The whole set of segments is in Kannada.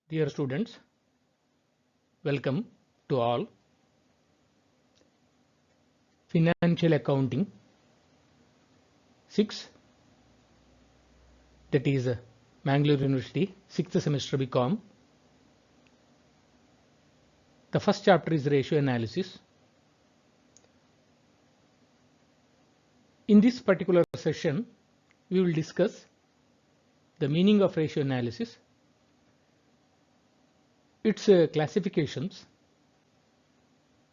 Dear students, welcome to all. Financial Accounting 6, that is Mangalore University 6th semester BCom. The first chapter is ratio analysis. In this particular session, we will discuss the meaning of ratio analysis, its classifications,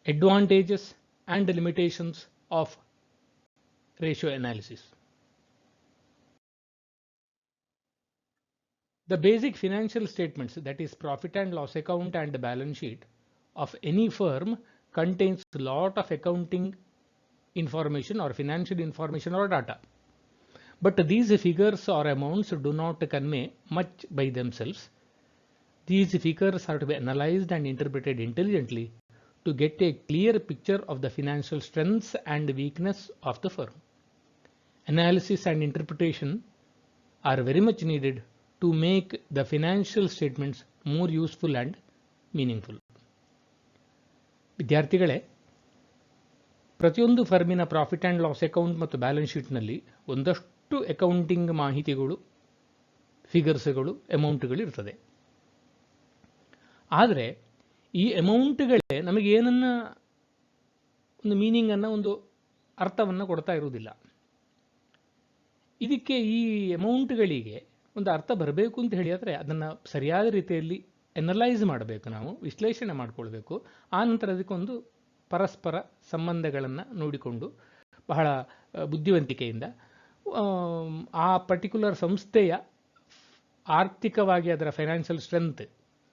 advantages and limitations of ratio analysis. The basic financial statements, that is profit and loss account and balance sheet of any firm, contains a lot of accounting information or financial information or data. But these figures or amounts do not convey much by themselves. These figures are to be analyzed and interpreted intelligently to get a clear picture of the financial strengths and weakness of the firm. Analysis and interpretation are very much needed to make the financial statements more useful and meaningful. ವಿದ್ಯಾರ್ಥಿಗಳೇ, ಪ್ರತಿಯೊಂದು ಫರ್ಮಿನ ಪ್ರಾಫಿಟ್ ಆ್ಯಂಡ್ ಲಾಸ್ ಅಕೌಂಟ್ ಮತ್ತು ಬ್ಯಾಲೆನ್ಸ್ ಶೀಟ್ನಲ್ಲಿ ಒಂದಷ್ಟು ಅಕೌಂಟಿಂಗ್ ಮಾಹಿತಿಗಳು, ಫಿಗರ್ಸ್ಗಳು, ಅಮೌಂಟ್ಗಳು ಇರ್ತದೆ. ಆದರೆ ಈ ಅಮೌಂಟ್ಗಳೇ ನಮಗೆ ಏನನ್ನ ಒಂದು ಮೀನಿಂಗನ್ನು, ಒಂದು ಅರ್ಥವನ್ನು ಕೊಡ್ತಾ ಇರುವುದಿಲ್ಲ. ಇದಕ್ಕೆ ಈ ಅಮೌಂಟ್ಗಳಿಗೆ ಒಂದು ಅರ್ಥ ಬರಬೇಕು ಅಂತ ಹೇಳಿದರೆ ಅದನ್ನು ಸರಿಯಾದ ರೀತಿಯಲ್ಲಿ ಎನಲೈಸ್ ಮಾಡಬೇಕು, ನಾವು ವಿಶ್ಲೇಷಣೆ ಮಾಡಿಕೊಳ್ಬೇಕು. ಆ ನಂತರ ಅದಕ್ಕೊಂದು ಪರಸ್ಪರ ಸಂಬಂಧಗಳನ್ನು ನೋಡಿಕೊಂಡು ಬಹಳ ಬುದ್ಧಿವಂತಿಕೆಯಿಂದ ಆ ಪರ್ಟಿಕ್ಯುಲರ್ ಸಂಸ್ಥೆಯ ಆರ್ಥಿಕವಾಗಿ ಅದರ ಫೈನಾನ್ಷಿಯಲ್ ಸ್ಟ್ರೆಂತ್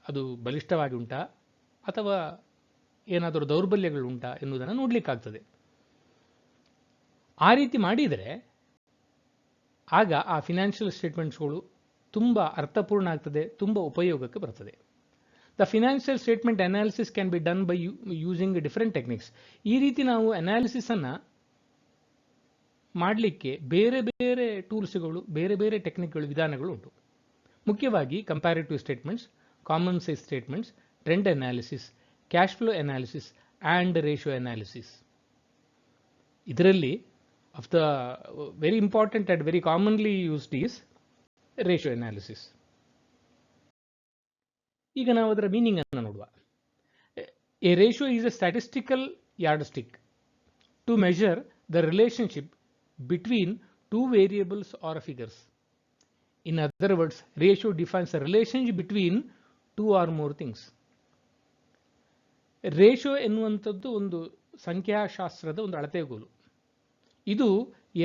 ಅದು ಬಲಿಷ್ಠವಾಗಿ ಉಂಟಾ ಅಥವಾ ಏನಾದರೂ ದೌರ್ಬಲ್ಯಗಳುಂಟಾ ಎನ್ನುವುದನ್ನು ನೋಡಲಿಕ್ಕಾಗ್ತದೆ. ಆ ರೀತಿ ಮಾಡಿದರೆ ಆಗ ಆ ಫಿನಾನ್ಷಿಯಲ್ ಸ್ಟೇಟ್ಮೆಂಟ್ಸ್ಗಳು ತುಂಬ ಅರ್ಥಪೂರ್ಣ ಆಗ್ತದೆ, ತುಂಬ ಉಪಯೋಗಕ್ಕೆ ಬರ್ತದೆ. The financial statement analysis can be done by using different techniques. ಈ ರೀತಿ ನಾವು ಅನಾಲಿಸಿಸನ್ನು ಮಾಡಲಿಕ್ಕೆ ಬೇರೆ ಬೇರೆ ಟೂಲ್ಸ್ಗಳು, ಬೇರೆ ಬೇರೆ ಟೆಕ್ನಿಕ್ಗಳು, ವಿಧಾನಗಳು ಉಂಟು. ಮುಖ್ಯವಾಗಿ comparative statements, common size statements, trend analysis, cash flow analysis and ratio analysis. ಇದರಲ್ಲಿ of the very important and very commonly used is ratio analysis. ಈಗ ನಾವು ಅದರ ಮೀನಿಂಗ್ ಅನ್ನು ನೋಡುವ. A ratio is a statistical yardstick to measure the relationship between two variables or figures. In other words, ratio defines the relationship between two or more things. Ratio ಎನ್ನುವಂಥದ್ದು ಒಂದು ಸಂಖ್ಯಾಶಾಸ್ತ್ರದ ಒಂದು ಅಳತೆಗೋಲು. ಇದು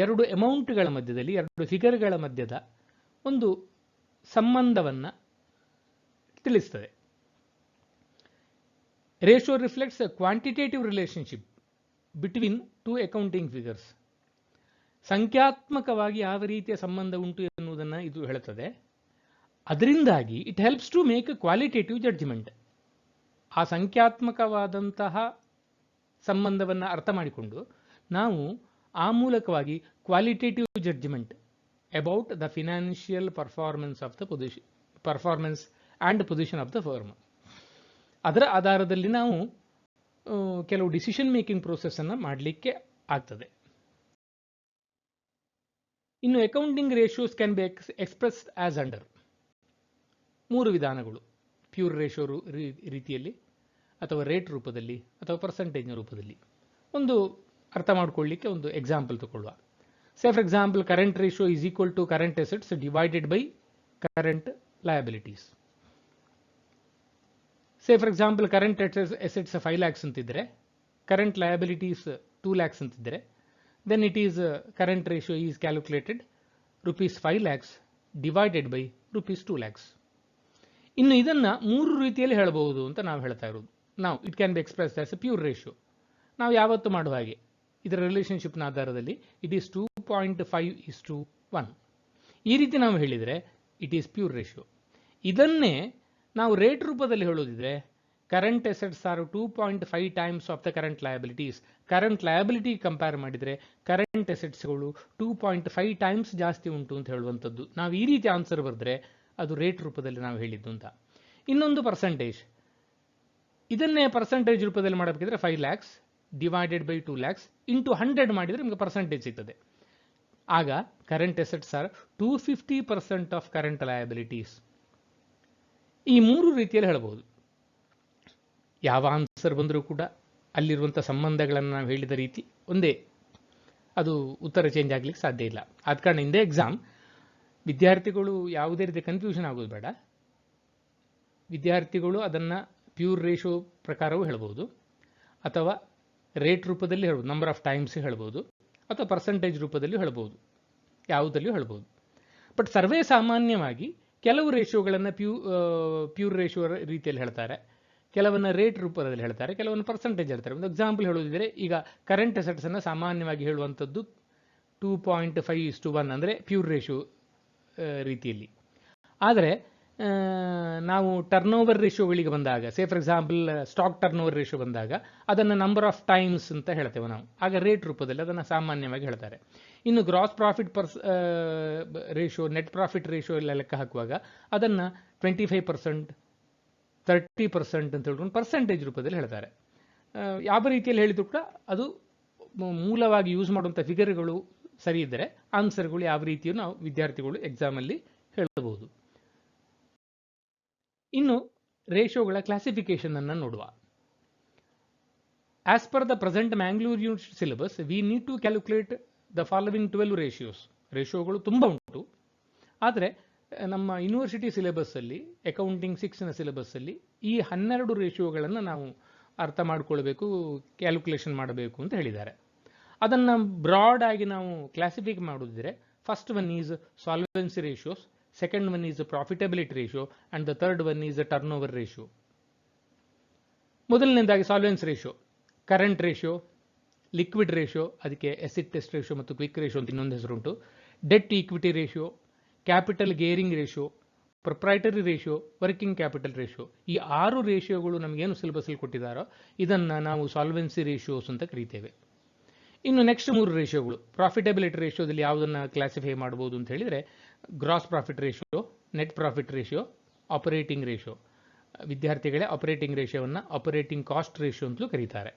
ಎರಡು ಅಮೌಂಟ್ಗಳ ಮಧ್ಯದಲ್ಲಿ, ಎರಡು ಫಿಗರ್ಗಳ ಮಧ್ಯದ ಒಂದು ಸಂಬಂಧವನ್ನು ತಿಳಿಸ್ತದೆ. Ratio reflects a quantitative relationship between two accounting figures. ಸಂಖ್ಯಾತ್ಮಕವಾಗಿ ಯಾವ ರೀತಿಯ ಸಂಬಂಧ ಉಂಟು ಎನ್ನುವುದನ್ನು ಇದು ಹೇಳುತ್ತದೆ. ಅದರಿಂದಾಗಿ it helps to make a qualitative judgment. ಆ ಸಂಖ್ಯಾತ್ಮಕವಾದಂತಹ ಸಂಬಂಧವನ್ನು ಅರ್ಥ ಮಾಡಿಕೊಂಡು ನಾವು ಆ ಮೂಲಕವಾಗಿ qualitative judgment about the financial performance of the performance and position of the firm. ಅದರ ಆಧಾರದಲ್ಲಿ ನಾವು ಕೆಲವು ಡಿಸಿಷನ್ ಮೇಕಿಂಗ್ ಪ್ರೋಸೆಸ್ಸನ್ನು ಮಾಡಲಿಕ್ಕೆ ಆಗ್ತದೆ. ಇನ್ನು accounting ratios can be express as under. ಮೂರು ವಿಧಾನಗಳು: ಪ್ಯೂರ್ ರೇಷಿಯೋ ರೀತಿಯಲ್ಲಿ, ಅಥವಾ ರೇಟ್ ರೂಪದಲ್ಲಿ, ಅಥವಾ ಪರ್ಸೆಂಟೇಜ್ನ ರೂಪದಲ್ಲಿ. ಒಂದು ಅರ್ಥ ಮಾಡಿಕೊಳ್ಳಿಕ್ಕೆ ಒಂದು ಎಕ್ಸಾಂಪಲ್ ತಗೊಳ್ಳುವ. Say for example, current ratio is equal to current assets divided by current liabilities. Say for example, current assets 5 lakhs ಅಂತಿದ್ರೆ, ಕರೆಂಟ್ ಲಯಬಿಲಿಟೀಸ್ 2 lakhs ಅಂತಿದ್ರೆ, then it is current ratio is calculated rupees 5 lakhs divided by rupees 2 lakhs. ಇನ್ನು ಇದನ್ನು ಮೂರು ರೀತಿಯಲ್ಲಿ ಹೇಳಬಹುದು ಅಂತ ನಾವು ಹೇಳ್ತಾ ಇರೋದು. ನಾವು it can be expressed as A pure ratio. ನಾವು ಯಾವತ್ತು ಮಾಡುವ ಹಾಗೆ ಇದರ ರಿಲೇಷನ್ಶಿಪ್ನ ಆಧಾರದಲ್ಲಿ ಇಟ್ ಈಸ್ 2.5:1. ಈ ರೀತಿ ನಾವು ಹೇಳಿದರೆ ಇಟ್ ಈಸ್ ಪ್ಯೂರ್ ರೇಷಿಯೋ. ಇದನ್ನೇ ನಾವು ರೇಟ್ ರೂಪದಲ್ಲಿ ಹೇಳೋದಿದ್ರೆ, current assets are 2.5 times of the current liabilities. Current liability compare ಮಾಡಿದರೆ ಕರೆಂಟ್ ಅಸೆಟ್ಸ್ಗಳು 2.5 times ಜಾಸ್ತಿ ಉಂಟು ಅಂತ ಹೇಳುವಂಥದ್ದು. ನಾವು ಈ ರೀತಿ ಆನ್ಸರ್ ಬರೆದ್ರೆ ಅದು ರೇಟ್ ರೂಪದಲ್ಲಿ ನಾವು ಹೇಳಿದ್ದು ಅಂತ. ಇನ್ನೊಂದು ಪರ್ಸೆಂಟೇಜ್. ಇದನ್ನೇ ಪರ್ಸೆಂಟೇಜ್ ರೂಪದಲ್ಲಿ ಮಾಡಬೇಕಿದ್ರೆ 5 lakhs divided by 2 lakhs into 100 ಮಾಡಿದರೆ ನಿಮಗೆ ಪರ್ಸೆಂಟೇಜ್ ಸಿಗ್ತದೆ. ಆಗ current assets are 250% of current liabilities. ಈ ಮೂರು ರೀತಿಯಲ್ಲಿ ಹೇಳಬಹುದು. ಯಾವ ಆನ್ಸರ್ ಬಂದರೂ ಕೂಡ ಅಲ್ಲಿರುವಂಥ ಸಂಬಂಧಗಳನ್ನು ನಾವು ಹೇಳಿದ ರೀತಿ ಒಂದೇ, ಅದು ಉತ್ತರ ಚೇಂಜ್ ಆಗ್ಲಿಕ್ಕೆ ಸಾಧ್ಯ ಇಲ್ಲ. ಆದ ಕಾರಣ ಇಂದೇ ಎಕ್ಸಾಮ್ ವಿದ್ಯಾರ್ಥಿಗಳು ಯಾವುದೇ ರೀತಿ ಕನ್ಫ್ಯೂಷನ್ ಆಗೋದು ಬೇಡ. ವಿದ್ಯಾರ್ಥಿಗಳು ಅದನ್ನು ಪ್ಯೂರ್ ರೇಷೋ ಪ್ರಕಾರವೂ ಹೇಳ್ಬೋದು, ಅಥವಾ ರೇಟ್ ರೂಪದಲ್ಲಿ ಹೇಳ್ಬೋದು, ನಂಬರ್ ಆಫ್ ಟೈಮ್ಸ್ ಹೇಳ್ಬೋದು, ಅಥವಾ ಪರ್ಸೆಂಟೇಜ್ ರೂಪದಲ್ಲಿ ಹೇಳ್ಬೋದು, ಯಾವುದಲ್ಲಿಯೂ ಹೇಳ್ಬೋದು. ಬಟ್ ಸರ್ವೇ ಸಾಮಾನ್ಯವಾಗಿ ಕೆಲವು ರೇಷಿಯೋಗಳನ್ನು ಪ್ಯೂರ್ ರೇಷಿಯೋ ರೀತಿಯಲ್ಲಿ ಹೇಳ್ತಾರೆ, ಕೆಲವನ್ನ ರೇಟ್ ರೂಪದಲ್ಲಿ ಹೇಳ್ತಾರೆ, ಕೆಲವನ್ನ ಪರ್ಸೆಂಟೇಜ್ ಹೇಳ್ತಾರೆ. ಒಂದು ಎಕ್ಸಾಂಪಲ್ ಹೇಳೋದಿದ್ರೆ, ಈಗ ಕರೆಂಟ್ ಅಸೆಟ್ಸನ್ನು ಸಾಮಾನ್ಯವಾಗಿ ಹೇಳುವಂಥದ್ದು 2.5:1 ಅಂದರೆ ಪ್ಯೂರ್ ರೇಷಿಯೋ ರೀತಿಯಲ್ಲಿ. ಆದರೆ ನಾವು ಟರ್ನ್ ಓವರ್ ರೇಷಿಯೋಗಳಿಗೆ ಬಂದಾಗ, ಸೇ for example stock turn over ratio ಬಂದಾಗ ಅದನ್ನು ನಂಬರ್ ಆಫ್ ಟೈಮ್ಸ್ ಅಂತ ಹೇಳ್ತೇವೆ ನಾವು, ಆಗ ರೇಟ್ ರೂಪದಲ್ಲಿ ಅದನ್ನು ಸಾಮಾನ್ಯವಾಗಿ ಹೇಳ್ತಾರೆ. ಇನ್ನು gross profit ratio, net profit ratio ಎಲ್ಲ ಲೆಕ್ಕ ಹಾಕುವಾಗ ಅದನ್ನು 25%, 30% ಅಂತ ಹೇಳ್ಕೊಂಡು ಪರ್ಸೆಂಟೇಜ್ ರೂಪದಲ್ಲಿ ಹೇಳ್ತಾರೆ. ಯಾವ ರೀತಿಯಲ್ಲಿ ಹೇಳಿದ್ರು ಕೂಡ ಅದು ಮೂಲವಾಗಿ ಯೂಸ್ ಮಾಡುವಂಥ ಫಿಗರ್ಗಳು ಸರಿ ಇದ್ದರೆ ಆನ್ಸರ್ಗಳು ಯಾವ ರೀತಿಯೂ ನಾವು ವಿದ್ಯಾರ್ಥಿಗಳು ಎಕ್ಸಾಮಲ್ಲಿ ಹೇಳಬಹುದು. ಇನ್ನು ರೇಷಿಯೋಗಳ ಕ್ಲಾಸಿಫಿಕೇಶನ್ ಅನ್ನು ನೋಡುವ. As per the present Mangalore university syllabus we need to calculate the following 12 ratios. ರೇಷಿಯೋಗಳು ತುಂಬ ಉಂಟು, ಆದರೆ ನಮ್ಮ ಯೂನಿವರ್ಸಿಟಿ ಸಿಲೆಬಸ್ಸಲ್ಲಿ, ಅಕೌಂಟಿಂಗ್ 6ನ ಸಿಲೆಬಸ್ಸಲ್ಲಿ ಈ 12 ರೇಷಿಯೋಗಳನ್ನು ನಾವು ಅರ್ಥ ಮಾಡಿಕೊಳ್ಬೇಕು, ಕ್ಯಾಲ್ಕುಲೇಷನ್ ಮಾಡಬೇಕು ಅಂತ ಹೇಳಿದ್ದಾರೆ. ಅದನ್ನು ಬ್ರಾಡ್ ಆಗಿ ನಾವು ಕ್ಲಾಸಿಫೈ ಮಾಡೋದಿದ್ರೆ, first one is solvency ratios, second one is profitability ratio, and the third one is turn over ratio. ಮೊದಲನೇದಾಗಿ solvency ratio, current ratio, liquid ratio, ಅದಕ್ಕೆ ಎಸಿಡ್ ಟೆಸ್ಟ್ ರೇಷಿಯೋ ಮತ್ತು ಕ್ವಿಕ್ ರೇಷಿಯೋ ಅಂತ ಇನ್ನೊಂದು ಹೆಸರುಂಟು, debt equity ratio, capital gearing ratio, proprietary ratio, working capital ratio. ಈ 6 ರೇಷಿಯೋಗಳು ನಮಗೇನು ಸಿಲೆಬಸ್ಸಲ್ಲಿ ಕೊಟ್ಟಿದ್ದಾರೋ ಇದನ್ನು ನಾವು ಸಾಲ್ವೆನ್ಸಿ ರೇಷಿಯೋಸ್ ಅಂತ ಕರೀತೇವೆ. ಇನ್ನು ನೆಕ್ಸ್ಟ್ 3 ರೇಷಿಯೋಗಳು, ಪ್ರಾಫಿಟಬಿಲಿಟಿ ರೇಷಿಯೋದಲ್ಲಿ ಯಾವುದನ್ನು ಕ್ಲಾಸಿಫೈ ಮಾಡ್ಬೋದು ಅಂತ ಹೇಳಿದರೆ, gross profit ratio, net profit ratio, operating ratio. ವಿದ್ಯಾರ್ಥಿಗಳೇ ಆಪರೇಟಿಂಗ್ ರೇಷಿಯೋವನ್ನು ಆಪರೇಟಿಂಗ್ ಕಾಸ್ಟ್ ರೇಷಿಯೋ ಅಂತಲೂ ಕರೀತಾರೆ.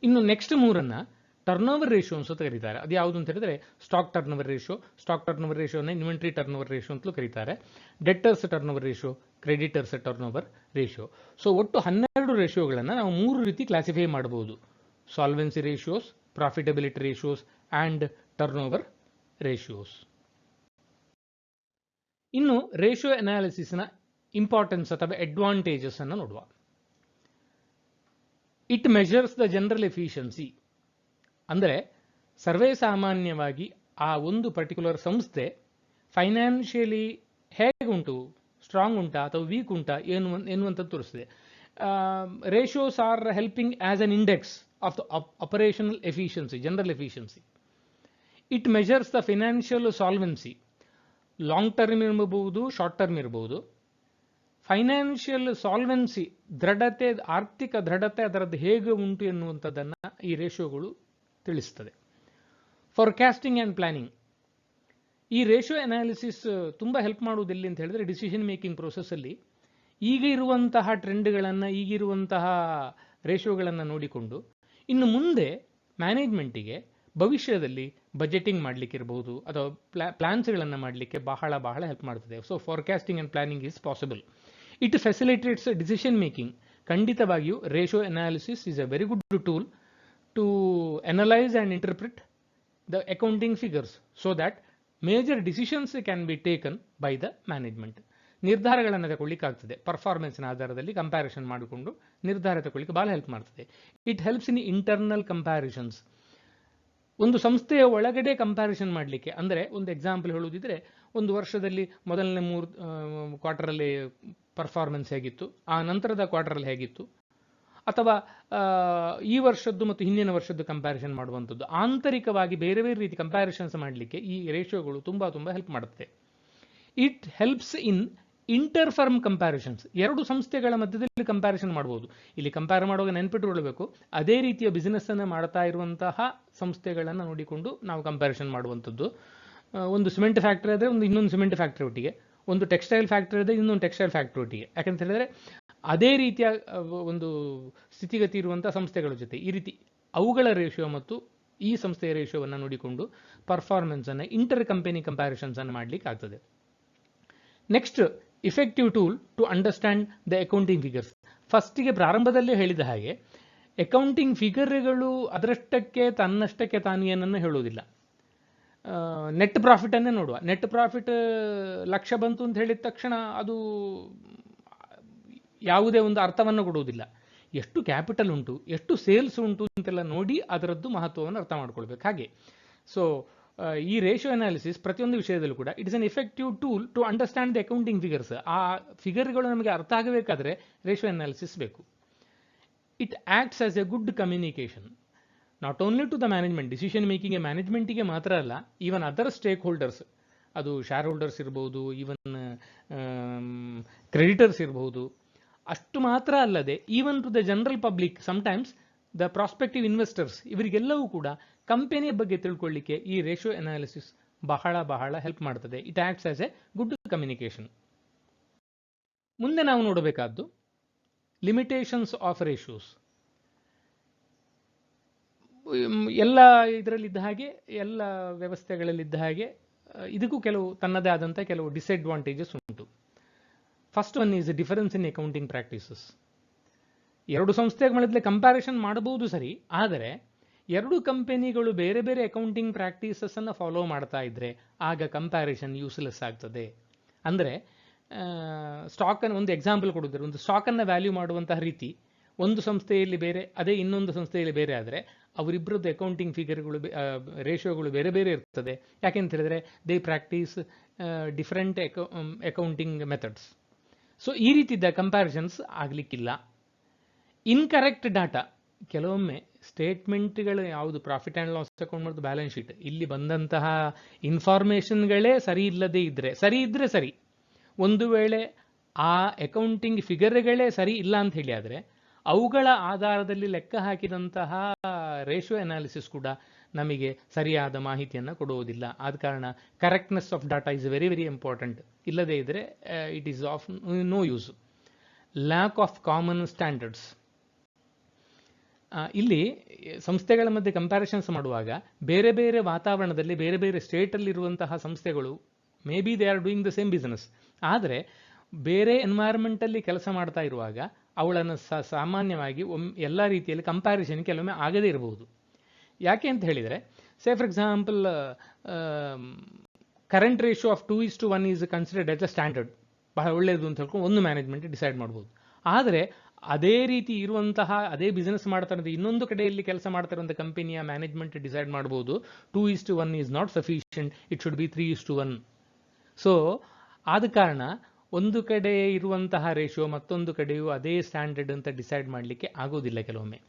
ಇನ್ನು ನೆಕ್ಸ್ಟ್ 3 ಟರ್ನ್ ಓವರ್ ರೇಷಿಯೋ ಅಂತ ಕರೀತಾರೆ. ಅದು ಯಾವುದು ಅಂತ ಹೇಳಿದ್ರೆ, stock turn over ratio, stock turn over ರೇಷಿಯೋನ ಇನ್ವೆಂಟ್ರಿ ಟರ್ನ್ ಓವರ್ ರೇಷಿಯೋ ಅಂತಲೂ ಕರೀತಾರೆ, debtors turn over ratio, creditors turn over ratio. So ಒಟ್ಟು 12 ರೇಷಿಯೋಗಳನ್ನು ನಾವು 3 ರೀತಿ ಕ್ಲಾಸಿಫೈ ಮಾಡಬಹುದು: solvency ratios, profitability ratios and turn over ratios. ಇನ್ನು ರೇಷಿಯೋ ಅನಾಲಿಸಿಸ್ನ ಇಂಪಾರ್ಟೆನ್ಸ್ ಅಥವಾ ಅಡ್ವಾಂಟೇಜಸ್ ಅನ್ನು ನೋಡುವ. It measures the general efficiency. ಅಂದರೆ ಸರ್ವೇ ಸಾಮಾನ್ಯವಾಗಿ ಆ ಒಂದು ಪರ್ಟಿಕ್ಯುಲರ್ ಸಂಸ್ಥೆ ಫೈನಾನ್ಷಿಯಲಿ ಹೇಗುಂಟು, ಸ್ಟ್ರಾಂಗ್ ಉಂಟಾ ಅಥವಾ ವೀಕ್ ಉಂಟಾ ಎನ್ನುವಂಥದ್ದು ತೋರಿಸ್ತದೆ. Ratios are helping as an index of the operational efficiency, general efficiency. It measures the financial solvency. Long term ಇರಬಹುದು, ಶಾರ್ಟ್ ಟರ್ಮ್ ಇರಬಹುದು. ಫೈನಾನ್ಷಿಯಲ್ ಸಾಲ್ವೆನ್ಸಿ, ದೃಢತೆ, ಆರ್ಥಿಕ ದೃಢತೆ ಅದರದ್ದು ಹೇಗೆ ಉಂಟು ಎನ್ನುವಂಥದ್ದನ್ನು ಈ ರೇಷಿಯೋಗಳು ತಿಳಿಸ್ತದೆ. Forecasting and planning. ಈ ರೇಷಿಯೋ ಅನಾಲಿಸಿಸ್ ತುಂಬ ಹೆಲ್ಪ್ ಮಾಡುವುದಿಲ್ಲ ಅಂತ ಹೇಳಿದ್ರೆ, ಡಿಸಿಷನ್ ಮೇಕಿಂಗ್ ಪ್ರೋಸೆಸ್ಸಲ್ಲಿ ಈಗ ಇರುವಂತಹ ಟ್ರೆಂಡ್ಗಳನ್ನು, ಈಗಿರುವಂತಹ ರೇಷಿಯೋಗಳನ್ನು ನೋಡಿಕೊಂಡು ಇನ್ನು ಮುಂದೆ ಮ್ಯಾನೇಜ್ಮೆಂಟಿಗೆ ಭವಿಷ್ಯದಲ್ಲಿ ಬಜೆಟಿಂಗ್ ಮಾಡಲಿಕ್ಕೆ ಇರಬಹುದು ಅಥವಾ ಪ್ಲಾನ್ಸ್ಗಳನ್ನು ಮಾಡಲಿಕ್ಕೆ ಬಹಳ ಬಹಳ ಹೆಲ್ಪ್ ಮಾಡ್ತದೆ. So forecasting and planning is possible. It facilitates decision making. ಖಂಡಿತವಾಗಿಯೂ ratio analysis is a very good tool to analyse and interpret the accounting figures so that major decisions can be taken by the management. ನಿರ್ಧಾರಗಳನ್ನು ತಗೊಳ್ಳಿಕ್ಕಾಗ್ತದೆ. ಪರ್ಫಾರ್ಮೆನ್ಸ್ನ ಆಧಾರದಲ್ಲಿ ಕಂಪ್ಯಾರಿಸನ್ ಮಾಡಿಕೊಂಡು ನಿರ್ಧಾರ ತಗೊಳ್ಳಿಕ್ಕೆ ಭಾಳ ಹೆಲ್ಪ್ ಮಾಡ್ತದೆ. It helps in internal comparisons. ಒಂದು ಸಂಸ್ಥೆಯ ಒಳಗಡೆ ಕಂಪ್ಯಾರಿಸನ್ ಮಾಡಲಿಕ್ಕೆ, ಅಂದರೆ ಒಂದು ಎಕ್ಸಾಂಪಲ್ ಹೇಳುವುದಿದ್ರೆ, ಒಂದು ವರ್ಷದಲ್ಲಿ ಮೊದಲನೇ 3 ಕ್ವಾರ್ಟರಲ್ಲಿ ಪರ್ಫಾರ್ಮೆನ್ಸ್ ಹೇಗಿತ್ತು, ಆ ನಂತರದ ಕ್ವಾರ್ಟರಲ್ಲಿ ಹೇಗಿತ್ತು, ಅಥವಾ ಈ ವರ್ಷದ್ದು ಮತ್ತು ಹಿಂದಿನ ವರ್ಷದ್ದು ಕಂಪ್ಯಾರಿಸನ್ ಮಾಡುವಂಥದ್ದು, ಆಂತರಿಕವಾಗಿ ಬೇರೆ ಬೇರೆ ರೀತಿ ಕಂಪ್ಯಾರಿಸನ್ಸ್ ಮಾಡಲಿಕ್ಕೆ ಈ ರೇಷಿಯೋಗಳು ತುಂಬ ತುಂಬ ಹೆಲ್ಪ್ ಮಾಡುತ್ತೆ. It helps in interfirm comparisons. 2 ಸಂಸ್ಥೆಗಳ ಮಧ್ಯದಲ್ಲಿ ಕಂಪ್ಯಾರಿಸನ್ ಮಾಡ್ಬೋದು. ಇಲ್ಲಿ ಕಂಪೇರ್ ಮಾಡುವಾಗ ನೆನಪಿಟ್ಟುಕೊಳ್ಬೇಕು, ಅದೇ ರೀತಿಯ ಬಿಸ್ನೆಸ್ಸನ್ನು ಮಾಡ್ತಾ ಇರುವಂತಹ ಸಂಸ್ಥೆಗಳನ್ನು ನೋಡಿಕೊಂಡು ನಾವು ಕಂಪ್ಯಾರಿಸನ್ ಮಾಡುವಂಥದ್ದು. ಒಂದು ಸಿಮೆಂಟ್ ಫ್ಯಾಕ್ಟ್ರಿ ಆದರೆ ಇನ್ನೊಂದು ಸಿಮೆಂಟ್ ಫ್ಯಾಕ್ಟ್ರಿ ಒಟ್ಟಿಗೆ, ಒಂದು ಟೆಕ್ಸ್ಟೈಲ್ ಫ್ಯಾಕ್ಟ್ರಿ ಇದೆ, ಇನ್ನೊಂದು ಟೆಕ್ಸ್ಟೈಲ್ ಫ್ಯಾಕ್ಟ್ರಿ. ಯಾಕಂತ ಹೇಳಿದ್ರೆ ಅದೇ ರೀತಿಯ ಒಂದು ಸ್ಥಿತಿಗತಿ ಇರುವಂಥ ಸಂಸ್ಥೆಗಳ ಜೊತೆ ಈ ರೀತಿ ಅವುಗಳ ರೇಷಿಯೋ ಮತ್ತು ಈ ಸಂಸ್ಥೆಯ ರೇಷಿಯೋವನ್ನು ನೋಡಿಕೊಂಡು ಪರ್ಫಾರ್ಮೆನ್ಸನ್ನು ಇಂಟರ್ ಕಂಪನಿ ಕಂಪ್ಯಾರಿಸನ್ಸನ್ನು ಮಾಡಲಿಕ್ಕೆ ಆಗ್ತದೆ. Next, effective tool to understand the accounting figures. ಫಸ್ಟಿಗೆ ಪ್ರಾರಂಭದಲ್ಲೇ ಹೇಳಿದ ಹಾಗೆ ಅಕೌಂಟಿಂಗ್ ಫಿಗರ್ಗಳು ಅದರಷ್ಟಕ್ಕೆ ತನ್ನಷ್ಟಕ್ಕೆ ತಾನು ಏನನ್ನು ಹೇಳುವುದಿಲ್ಲ. ನೆಟ್ ಪ್ರಾಫಿಟನ್ನೇ ನೋಡುವ. ನೆಟ್ ಪ್ರಾಫಿಟ್ 1,00,000 ಬಂತು ಅಂತ ಹೇಳಿದ ತಕ್ಷಣ ಅದು ಯಾವುದೇ ಒಂದು ಅರ್ಥವನ್ನು ಕೊಡುವುದಿಲ್ಲ. ಎಷ್ಟು ಕ್ಯಾಪಿಟಲ್ ಉಂಟು, ಎಷ್ಟು ಸೇಲ್ಸ್ ಉಂಟು ಅಂತೆಲ್ಲ ನೋಡಿ ಅದರದ್ದು ಮಹತ್ವವನ್ನು ಅರ್ಥ ಮಾಡ್ಕೊಳ್ಬೇಕು. ಹಾಗೆ ಸೊ ಈ ರೇಷಿಯೋ ಅನಾಲಿಸಿಸ್ ಪ್ರತಿಯೊಂದು ವಿಷಯದಲ್ಲೂ ಕೂಡ it is an effective tool to understand the accounting figures. ಆ ಫಿಗರ್ಗಳು ನಮಗೆ ಅರ್ಥ ಆಗಬೇಕಾದ್ರೆ ರೇಷಿಯೋ ಅನಾಲಿಸಿಸ್ ಬೇಕು. It acts as a good communication not only to the management, decision making ಮ್ಯಾನೇಜ್ಮೆಂಟಿಗೆ ಮಾತ್ರ ಅಲ್ಲ, ಈವನ್ ಅದರ್ ಸ್ಟೇಕ್ ಹೋಲ್ಡರ್ಸ್, ಅದು ಶೇರ್ ಹೋಲ್ಡರ್ಸ್ ಇರ್ಬೋದು, ಈವನ್ ಕ್ರೆಡಿಟರ್ಸ್ ಇರ್ಬೋದು. ಅಷ್ಟು ಮಾತ್ರ ಅಲ್ಲದೆ even to the general public, sometimes the prospective investors, ಇವರಿಗೆಲ್ಲವೂ ಕೂಡ ಕಂಪನಿಯ ಬಗ್ಗೆ ತಿಳ್ಕೊಳ್ಳಿಕ್ಕೆ ಈ ರೇಷಿಯೋ ಅನಾಲಿಸಿಸ್ ಬಹಳ ಬಹಳ ಹೆಲ್ಪ್ ಮಾಡ್ತದೆ. It acts as a good communication. ಮುಂದೆ ನಾವು ನೋಡಬೇಕಾದ್ದು ಲಿಮಿಟೇಷನ್ಸ್ ಆಫ್ ರೇಷಿಯೋಸ್. ಎಲ್ಲ ಇದರಲ್ಲಿದ್ದ ಹಾಗೆ, ಎಲ್ಲ ವ್ಯವಸ್ಥೆಗಳಲ್ಲಿದ್ದ ಹಾಗೆ ಇದಕ್ಕೂ ಕೆಲವು ತನ್ನದೇ ಆದಂಥ ಕೆಲವು ಡಿಸ್ಅಡ್ವಾಂಟೇಜಸ್ ಉಂಟು. First one is difference in accounting practices. ಎರಡು ಸಂಸ್ಥೆಗಳ ಕಂಪ್ಯಾರಿಸನ್ ಮಾಡಬಹುದು ಸರಿ, ಆದರೆ ಎರಡು ಕಂಪನಿಗಳು ಬೇರೆ ಬೇರೆ ಅಕೌಂಟಿಂಗ್ ಪ್ರಾಕ್ಟೀಸಸ್ ಅನ್ನು ಫಾಲೋ ಮಾಡ್ತಾ ಇದ್ರೆ ಆಗ ಕಂಪ್ಯಾರಿಸನ್ ಯೂಸ್ಲೆಸ್ ಆಗ್ತದೆ. ಅಂದರೆ ಸ್ಟಾಕನ್ನು ಒಂದು ಎಕ್ಸಾಂಪಲ್ ಕೊಡಿದ್ರೆ, ಒಂದು ಸ್ಟಾಕನ್ನು ವ್ಯಾಲ್ಯೂ ಮಾಡುವಂತಹ ರೀತಿ ಒಂದು ಸಂಸ್ಥೆಯಲ್ಲಿ ಬೇರೆ, ಅದೇ ಇನ್ನೊಂದು ಸಂಸ್ಥೆಯಲ್ಲಿ ಬೇರೆ ಆದರೆ ಅವರಿಬ್ಬರದ್ದು ಅಕೌಂಟಿಂಗ್ ಫಿಗರ್ಗಳು ರೇಷಿಯೋಗಳು ಬೇರೆ ಬೇರೆ ಇರ್ತದೆ. ಯಾಕೆಂತ ಹೇಳಿದ್ರೆ they practice different accounting methods. So ಈ ರೀತಿಯ ಕಂಪ್ಯಾರಿಸನ್ಸ್ ಆಗಲಿಕ್ಕಿಲ್ಲ. ಇನ್ಕರೆಕ್ಟ್ ಡಾಟಾ, ಕೆಲವೊಮ್ಮೆ ಸ್ಟೇಟ್ಮೆಂಟ್ಗಳು ಯಾವುದು ಪ್ರಾಫಿಟ್ ಆ್ಯಂಡ್ ಲಾಸ್ ಅಕೌಂಟ್ ಮತ್ತು ಬ್ಯಾಲೆನ್ಸ್ ಶೀಟ್, ಇಲ್ಲಿ ಬಂದಂತಹ ಇನ್ಫಾರ್ಮೇಷನ್ಗಳೇ ಸರಿ ಇಲ್ಲದೇ ಇದ್ದರೆ, ಸರಿ ಇದ್ದರೆ ಸರಿ, ಒಂದು ವೇಳೆ ಆ ಅಕೌಂಟಿಂಗ್ ಫಿಗರ್ಗಳೇ ಸರಿ ಇಲ್ಲ ಅಂತ ಹೇಳಿ ಆದರೆ ಅವುಗಳ ಆಧಾರದಲ್ಲಿ ಲೆಕ್ಕ ಹಾಕಿದಂತಹ ರೇಷಿಯೋ ಅನಾಲಿಸಿಸ್ ಕೂಡ ನಮಗೆ ಸರಿಯಾದ ಮಾಹಿತಿಯನ್ನು ಕೊಡುವುದಿಲ್ಲ. ಆದ ಕಾರಣ correctness of data is very very important. ಇಲ್ಲದೇ ಇದ್ದರೆ it is of no use. Lack of common standards. ಇಲ್ಲಿ ಸಂಸ್ಥೆಗಳ ಮಧ್ಯೆ ಕಂಪ್ಯಾರಿಸನ್ಸ್ ಮಾಡುವಾಗ ಬೇರೆ ಬೇರೆ ವಾತಾವರಣದಲ್ಲಿ ಬೇರೆ ಬೇರೆ ಸ್ಟೇಟಲ್ಲಿರುವಂತಹ ಸಂಸ್ಥೆಗಳು may be they are doing the same business, ಆದರೆ ಬೇರೆ ಎನ್ವೈರನ್ಮೆಂಟಲ್ಲಿ ಕೆಲಸ ಮಾಡ್ತಾ ಇರುವಾಗ ಅವುಗಳನ್ನು ಸಾಮಾನ್ಯವಾಗಿ ಎಲ್ಲ ರೀತಿಯಲ್ಲಿ ಕಂಪ್ಯಾರಿಸನ್ ಕೆಲವೊಮ್ಮೆ ಆಗದೇ ಇರಬಹುದು. ಯಾಕೆ ಅಂತ ಹೇಳಿದರೆ, ಸೇ for example current ratio of 2:1 is considered as a standard, ಬಹಳ ಒಳ್ಳೆಯದು ಅಂತ ಹೇಳ್ಕೊಂಡು ಒಂದು ಮ್ಯಾನೇಜ್ಮೆಂಟ್ ಡಿಸೈಡ್ ಮಾಡ್ಬೋದು. ಆದರೆ ಅದೇ ರೀತಿ ಇರುವಂತಹ ಅದೇ ಬಿಸ್ನೆಸ್ ಮಾಡ್ತಾ ಇರೋದು ಇನ್ನೊಂದು ಕಡೆಯಲ್ಲಿ ಕೆಲಸ ಮಾಡ್ತಾ ಇರುವಂಥ ಕಂಪನಿಯ ಮ್ಯಾನೇಜ್ಮೆಂಟ್ ಡಿಸೈಡ್ ಮಾಡ್ಬೋದು 2:1 is not sufficient, it should be 3:1. So ಆದ ಕಾರಣ ಒಂದು ಕಡೆ ಇರುವಂತಹ ರೇಷಿಯೋ ಮತ್ತೊಂದು ಕಡೆಯೂ ಅದೇ ಸ್ಟ್ಯಾಂಡರ್ಡ್ ಅಂತ ಡಿಸೈಡ್ ಮಾಡಲಿಕ್ಕೆ ಆಗೋದಿಲ್ಲ ಕೆಲವೊಮ್ಮೆ.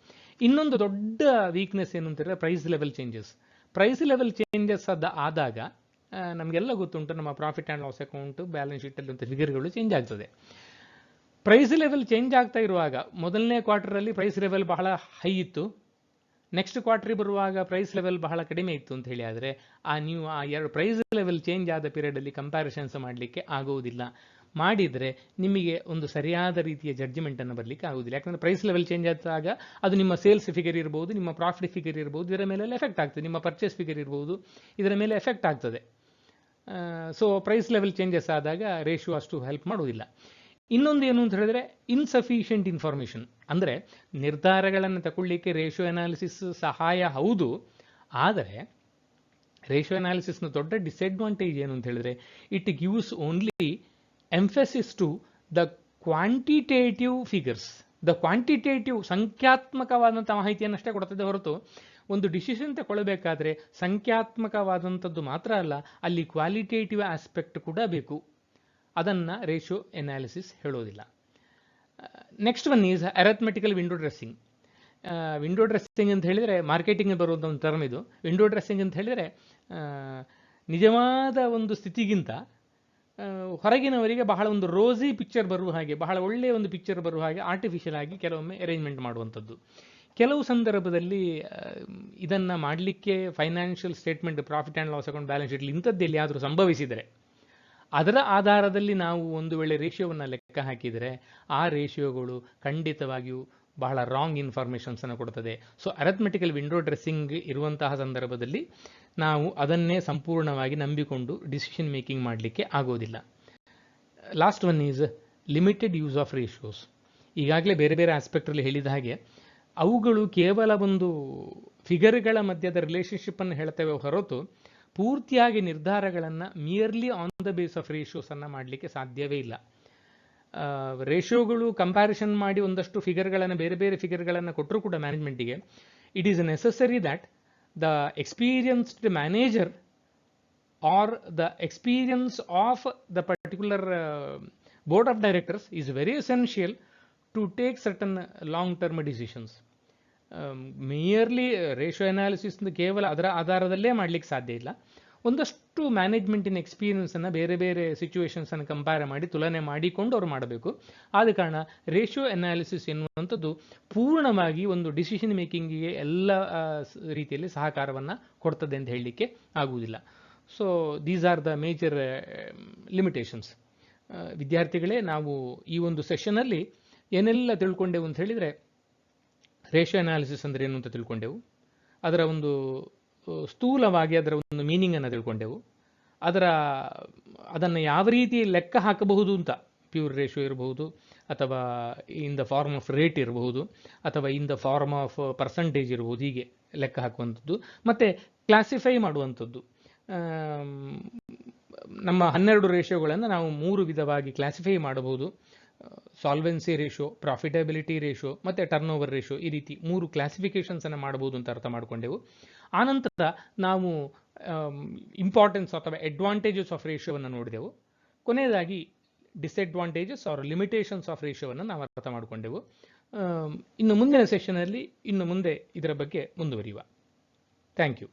ಇನ್ನೊಂದು ದೊಡ್ಡ ವೀಕ್ನೆಸ್ ಏನು ಅಂತಂದರೆ price level changes. Price level changes ಆದಾಗ ನಮಗೆಲ್ಲ ಗೊತ್ತುಂಟು, ನಮ್ಮ profit and loss account balance ಶೀಟಲ್ಲಿರುವಂಥ ಫಿಗರ್ಗಳು ಚೇಂಜ್ ಆಗ್ತದೆ. ಪ್ರೈಸ್ ಲೆವೆಲ್ ಚೇಂಜ್ ಆಗ್ತಾ ಇರುವಾಗ ಮೊದಲನೇ ಕ್ವಾರ್ಟರಲ್ಲಿ ಪ್ರೈಸ್ ಲೆವೆಲ್ ಬಹಳ ಹೈ ಇತ್ತು, ನೆಕ್ಸ್ಟ್ ಕ್ವಾರ್ಟರ್ ಬರುವಾಗ ಪ್ರೈಸ್ ಲೆವೆಲ್ ಬಹಳ ಕಡಿಮೆ ಇತ್ತು ಅಂತ ಹೇಳಿ ಆದರೆ ನೀವು ಆ ಎರಡು ಪ್ರೈಸ್ ಲೆವೆಲ್ ಚೇಂಜ್ ಆದ ಪೀರಿಯಡಲ್ಲಿ ಕಂಪ್ಯಾರಿಸನ್ಸ್ ಮಾಡಲಿಕ್ಕೆ ಆಗುವುದಿಲ್ಲ. ಮಾಡಿದರೆ ನಿಮಗೆ ಒಂದು ಸರಿಯಾದ ರೀತಿಯ ಜಡ್ಜ್ಮೆಂಟನ್ನು ಬರಲಿಕ್ಕೆ ಆಗುವುದಿಲ್ಲ. ಯಾಕಂದರೆ ಪ್ರೈಸ್ ಲೆವೆಲ್ ಚೇಂಜ್ ಆದಾಗ ಅದು ನಿಮ್ಮ ಸೇಲ್ಸ್ ಫಿಗರ್ ಇರ್ಬೋದು, ನಿಮ್ಮ ಪ್ರಾಫಿಟ್ ಫಿಗರ್ ಇರ್ಬೋದು, ಇದರ ಮೇಲೆಲ್ಲ ಎಫೆಕ್ಟ್ ಆಗ್ತದೆ. ನಿಮ್ಮ ಪರ್ಚೇಸ್ ಫಿಗರ್ ಇರ್ಬೋದು, ಇದರ ಮೇಲೆ ಎಫೆಕ್ಟ್ ಆಗ್ತದೆ. ಸೊ ಪ್ರೈಸ್ ಲೆವೆಲ್ ಚೇಂಜಸ್ ಆದಾಗ ರೇಷಿಯೋ ಅಷ್ಟು ಹೆಲ್ಪ್ ಮಾಡುವುದಿಲ್ಲ. ಇನ್ನೊಂದು ಏನು ಅಂತ ಹೇಳಿದ್ರೆ ಇನ್ಸಫಿಷಿಯೆಂಟ್ ಇನ್ಫಾರ್ಮೇಷನ್. ಅಂದರೆ ನಿರ್ಧಾರಗಳನ್ನು ತಗೊಳ್ಳಿಕ್ಕೆ ರೇಷಿಯೋ ಅನಾಲಿಸಿಸ್ ಸಹಾಯ ಹೌದು, ಆದರೆ ರೇಷಿಯೋ ಅನಾಲಿಸಿಸ್ನ ದೊಡ್ಡ ಡಿಸ್ಅಡ್ವಾಂಟೇಜ್ ಏನು ಅಂತ ಹೇಳಿದ್ರೆ it gives only emphasis to the quantitative figures. The quantitative ಸಂಖ್ಯಾತ್ಮಕವಾದಂಥ ಮಾಹಿತಿಯನ್ನಷ್ಟೇ ಕೊಡ್ತದೆ ಹೊರತು ಒಂದು ಡಿಸಿಷನ್ ತಗೊಳ್ಬೇಕಾದ್ರೆ ಸಂಖ್ಯಾತ್ಮಕವಾದಂಥದ್ದು ಮಾತ್ರ ಅಲ್ಲ, ಅಲ್ಲಿ ಕ್ವಾಲಿಟೇಟಿವ್ ಆಸ್ಪೆಕ್ಟ್ ಕೂಡ ಬೇಕು. ಅದನ್ನು ರೇಷಿಯೋ ಎನಾಲಿಸಿಸ್ ಹೇಳೋದಿಲ್ಲ. Next one is arithmetical window dressing. Window dressing ಅಂತ ಹೇಳಿದರೆ ಮಾರ್ಕೆಟಿಂಗ್ ಬರೋದು ಒಂದು ಟರ್ಮ್ ಇದು. ವಿಂಡೋ ಡ್ರೆಸ್ಸಿಂಗ್ ಅಂತ ಹೇಳಿದರೆ ನಿಜವಾದ ಒಂದು ಸ್ಥಿತಿಗಿಂತ ಹೊರಗಿನವರಿಗೆ ಬಹಳ ಒಂದು ರೋಸಿ ಪಿಕ್ಚರ್ ಬರುವ ಹಾಗೆ, ಬಹಳ ಒಳ್ಳೆಯ ಒಂದು ಪಿಕ್ಚರ್ ಬರುವ ಹಾಗೆ ಆರ್ಟಿಫಿಷಿಯಲ್ ಆಗಿ ಕೆಲವೊಮ್ಮೆ ಅರೇಂಜ್ಮೆಂಟ್ ಮಾಡುವಂಥದ್ದು. ಕೆಲವು ಸಂದರ್ಭದಲ್ಲಿ ಇದನ್ನು ಮಾಡಲಿಕ್ಕೆ financial statement, profit and loss account, balance sheet ಇಂಥದ್ದು ಎಲ್ಲಿಯಾದರೂ ಸಂಭವಿಸಿದರೆ ಅದರ ಆಧಾರದಲ್ಲಿ ನಾವು ಒಂದು ವೇಳೆ ರೇಷಿಯೋವನ್ನು ಲೆಕ್ಕ ಹಾಕಿದರೆ ಆ ರೇಷಿಯೋಗಳು ಖಂಡಿತವಾಗಿಯೂ ಬಹಳ ರಾಂಗ್ ಇನ್ಫಾರ್ಮೇಷನ್ಸನ್ನು ಕೊಡ್ತದೆ. ಸೊ ಅರಿಥಮೆಟಿಕಲ್ ವಿಂಡೋ ಡ್ರೆಸ್ಸಿಂಗ್ ಇರುವಂತಹ ಸಂದರ್ಭದಲ್ಲಿ ನಾವು ಅದನ್ನೇ ಸಂಪೂರ್ಣವಾಗಿ ನಂಬಿಕೊಂಡು ಡಿಸಿಷನ್ ಮೇಕಿಂಗ್ ಮಾಡಲಿಕ್ಕೆ ಆಗೋದಿಲ್ಲ. Last one is limited use of ratios. ಈಗಾಗಲೇ ಬೇರೆ ಬೇರೆ ಆಸ್ಪೆಕ್ಟಲ್ಲಿ ಹೇಳಿದ ಹಾಗೆ ಅವುಗಳು ಕೇವಲ ಒಂದು ಫಿಗರ್ಗಳ ಮಧ್ಯದ ರಿಲೇಷನ್ಶಿಪ್ಪನ್ನು ಹೇಳ್ತೇವೆ ಹೊರತು ಪೂರ್ತಿಯಾಗಿ ನಿರ್ಧಾರಗಳನ್ನು merely on the base of ರೇಷಿಯೋಸನ್ನು ಮಾಡಲಿಕ್ಕೆ ಸಾಧ್ಯವೇ ಇಲ್ಲ. ರೇಷಿಯೋಗಳು ಕಂಪ್ಯಾರಿಸನ್ ಮಾಡಿ ಒಂದಷ್ಟು ಫಿಗರ್ಗಳನ್ನು ಬೇರೆ ಬೇರೆ ಫಿಗರ್ಗಳನ್ನು ಕೊಟ್ಟರೂ ಕೂಡ ಮ್ಯಾನೇಜ್ಮೆಂಟಿಗೆ it is necessary that the experienced manager or the experience of the particular board of directors is very essential to take certain long term decisions. Merely ratio analysis ಕೇವಲ ಅದರ ಆಧಾರದಲ್ಲೇ ಮಾಡಲಿಕ್ಕೆ ಸಾಧ್ಯ ಇಲ್ಲ. ಒಂದಷ್ಟು ಮ್ಯಾನೇಜ್ಮೆಂಟಿನ ಎಕ್ಸ್ಪೀರಿಯನ್ಸನ್ನು ಬೇರೆ ಬೇರೆ ಸಿಚುವೇಶನ್ಸನ್ನು ಕಂಪೇರ್ ಮಾಡಿ ತುಲನೆ ಮಾಡಿಕೊಂಡು ಅವರು ಮಾಡಬೇಕು. ಆದ ಕಾರಣ ರೇಷಿಯೋ ಅನಾಲಿಸಿಸ್ ಎನ್ನುವಂಥದ್ದು ಪೂರ್ಣವಾಗಿ ಒಂದು ಡಿಸಿಷನ್ ಮೇಕಿಂಗಿಗೆ ಎಲ್ಲ ರೀತಿಯಲ್ಲಿ ಸಹಕಾರವನ್ನು ಕೊಡ್ತದೆ ಅಂತ ಹೇಳಲಿಕ್ಕೆ ಆಗುವುದಿಲ್ಲ. So these are the major limitations. ವಿದ್ಯಾರ್ಥಿಗಳೇ, ನಾವು ಈ ಒಂದು ಸೆಷನಲ್ಲಿ ಏನೆಲ್ಲ ತಿಳ್ಕೊಂಡೆವು ಅಂತ ಹೇಳಿದರೆ, ರೇಷಿಯೋ ಅನಾಲಿಸಿಸ್ ಅಂದರೆ ಏನು ಅಂತ ತಿಳ್ಕೊಂಡೆವು, ಅದರ ಒಂದು ಸ್ಥೂಲವಾಗಿ ಅದರ ಒಂದು ಮೀನಿಂಗನ್ನು ತಿಳ್ಕೊಂಡೆವು, ಅದನ್ನು ಯಾವ ರೀತಿ ಲೆಕ್ಕ ಹಾಕಬಹುದು ಅಂತ, ಪ್ಯೂರ್ ರೇಷಿಯೋ ಇರಬಹುದು ಅಥವಾ in the form of rate ಇರಬಹುದು ಅಥವಾ in the form of percentage ಇರಬಹುದು, ಹೀಗೆ ಲೆಕ್ಕ ಹಾಕುವಂಥದ್ದು ಮತ್ತು ಕ್ಲಾಸಿಫೈ ಮಾಡುವಂಥದ್ದು. ನಮ್ಮ 12 ರೇಷಿಯೋಗಳನ್ನು ನಾವು 3 ವಿಧವಾಗಿ ಕ್ಲಾಸಿಫೈ ಮಾಡಬಹುದು. ಸಾಲ್ವೆನ್ಸಿ ರೇಷಿಯೋ, ಪ್ರಾಫಿಟಬಿಲಿಟಿ ರೇಷಿಯೋ ಮತ್ತು ಟರ್ನ್ ಓವರ್ ರೇಷಿಯೋ, ಈ ರೀತಿ 3 ಕ್ಲಾಸಿಫಿಕೇಷನ್ಸನ್ನು ಮಾಡಬಹುದು ಅಂತ ಅರ್ಥ ಮಾಡಿಕೊಂಡೆವು. ಆನಂತರ ನಾವು ಇಂಪಾರ್ಟೆನ್ಸ್ ಅಥವಾ ಅಡ್ವಾಂಟೇಜಸ್ ಆಫ್ ರೇಷಿಯೋವನ್ನು ನೋಡಿದೆವು. ಕೊನೆಯದಾಗಿ ಡಿಸ್ಅಡ್ವಾಂಟೇಜಸ್ ಆರ್ ಲಿಮಿಟೇಷನ್ಸ್ ಆಫ್ ರೇಷಿಯೋವನ್ನು ನಾವು ಅರ್ಥ ಮಾಡಿಕೊಂಡೆವು. ಇನ್ನು ಮುಂದಿನ ಸೆಷನಲ್ಲಿ ಇನ್ನು ಮುಂದೆ ಇದರ ಬಗ್ಗೆ ಮುಂದುವರಿಯುವ. Thank you.